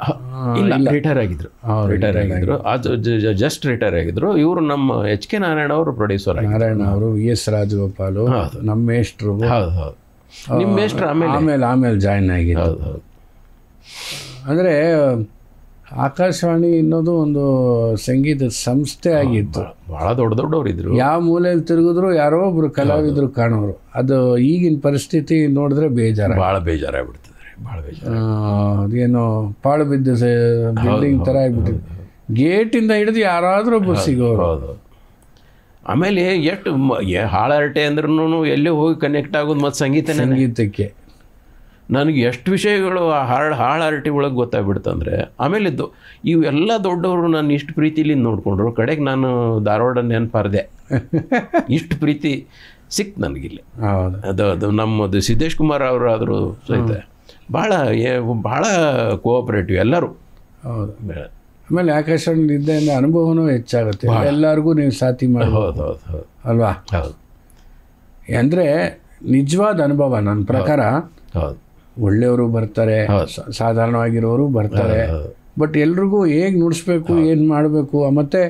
ರಿಟೈರ್ ಆಗಿದ್ರು. ಅದು ಜಸ್ಟ್ ರಿಟೈರ್ ಆಗಿದ್ರು. ಇವರು ನಮ್ಮ HK ನಾರಾಯಣ ಅವರು ಪ್ರೊಡ್ಯೂಸರ್. ನಾರಾಯಣ ಅವರು, VS ರಾಜಗೋಪಾಲು ನಮ್ಮ ಮೇಷ್ಟ್ರು. ನಿಮ್ಮ ಮೇಷ್ಟ್ರು ಆಮೇಲೆ ಜಾಯ್ನ್ ಆಗಿದ್ದು. ಅಂದರೆ ಆಕಾಶವಾಣಿ ಅನ್ನೋದು ಒಂದು ಸಂಗೀತದ ಸಂಸ್ಥೆ ಆಗಿತ್ತು. ಭಾಳ ದೊಡ್ಡವ್ರು ಇದ್ರು. ಯಾವ ಮೂಲೆಯಲ್ಲಿ ತಿರುಗಿದ್ರು ಯಾರೋ ಒಬ್ರು ಕಲಾವಿದರು ಕಾಣೋರು. ಅದು ಈಗಿನ ಪರಿಸ್ಥಿತಿ ನೋಡಿದ್ರೆ ಭಾಳ ಬೇಜಾರಾಗ್ಬಿಡ್ತದೆ. ಅದೇನೋ ಪಾಳು ಬಿದ್ದ ಬಿಲ್ಡಿಂಗ್ ಥರ ಆಗ್ಬಿಟ್ಟಿದೆ. ಗೇಟಿಂದ ಹಿಡಿದು ಯಾರಾದರೂ ಒಬ್ಬರು ಸಿಗೋರು. ಆಮೇಲೆ ಎಷ್ಟು ಹಾಳರಟೆ ಅಂದ್ರೂ ಎಲ್ಲೇ ಹೋಗಿ ಕನೆಕ್ಟ್ ಆಗೋದು ಮತ್ತು ಸಂಗೀತಕ್ಕೆ. ನನಗೆ ಎಷ್ಟು ವಿಷಯಗಳು ಹಾಳರಟಿ ಒಳಗೆ ಗೊತ್ತಾಗ್ಬಿಡ್ತಂದರೆ, ಆಮೇಲೆ ಇವೆಲ್ಲ ದೊಡ್ಡವರು ನಾನು ಇಷ್ಟು ಪ್ರೀತಿಲಿ ನೋಡಿಕೊಂಡ್ರು. ಕಡೆಗೆ ನಾನು ಧಾರವಾಡ ನೆನಪಾರ್ದೆ. ಇಷ್ಟು ಪ್ರೀತಿ ಸಿಕ್ತು ನನಗಿಲ್ಲಿ. ಅದು ನಮ್ಮದು ಸಿದ್ದೇಶ್ ಕುಮಾರ್ ಅವರಾದರೂ ಸಹಿತ ಭಾಳ ಕೋಆಪ್ರೇಟಿವ್ ಎಲ್ಲರೂ. ಆಮೇಲೆ ಆಕಾಶವಾಣಿ ನಿದ್ದೆಯಿಂದ ಅನುಭವನೂ ಹೆಚ್ಚಾಗುತ್ತೆ, ಎಲ್ಲರಿಗೂ ನೀವು ಸಾಥಿ ಮಾಡ್ಬೋದು ಅಲ್ವಾ? ಹೌದು. ಅಂದರೆ ನಿಜವಾದ ಅನುಭವ ನನ್ನ ಪ್ರಕಾರ. ಹೌದು. ಒಳ್ಳೆಯವರು ಬರ್ತಾರೆ, ಸಾಧಾರಣವಾಗಿರೋರು ಬರ್ತಾರೆ, ಬಟ್ ಎಲ್ರಿಗೂ ಹೇಗೆ ನುಡಿಸ್ಬೇಕು, ಏನು ಮಾಡಬೇಕು, ಮತ್ತು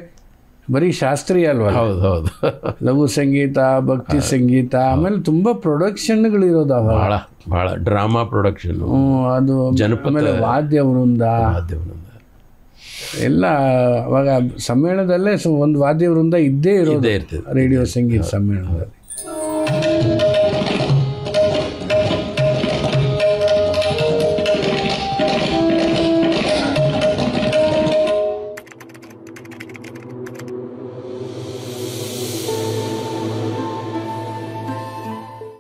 ಬರೀ ಶಾಸ್ತ್ರೀಯ ಅಲ್ವಾ? ಹೌದು ಹೌದು. ಲಘು ಸಂಗೀತ, ಭಕ್ತಿ ಸಂಗೀತ, ಆಮೇಲೆ ತುಂಬ ಪ್ರೊಡಕ್ಷನ್ಗಳಿರೋದು ಅವಾಗ, ಭಾಳ ಭಾಳ ಡ್ರಾಮಾ ಪ್ರೊಡಕ್ಷನ್, ಅದು ಆಮೇಲೆ ವಾದ್ಯ ವೃಂದ ಎಲ್ಲ. ಅವಾಗ ಸಮ್ಮೇಳನದಲ್ಲೇ ಒಂದು ವಾದ್ಯ ವೃಂದ ಇದ್ದೇ ಇರೋದು ರೇಡಿಯೋ ಸಂಗೀತ ಸಮ್ಮೇಳನದಲ್ಲಿ.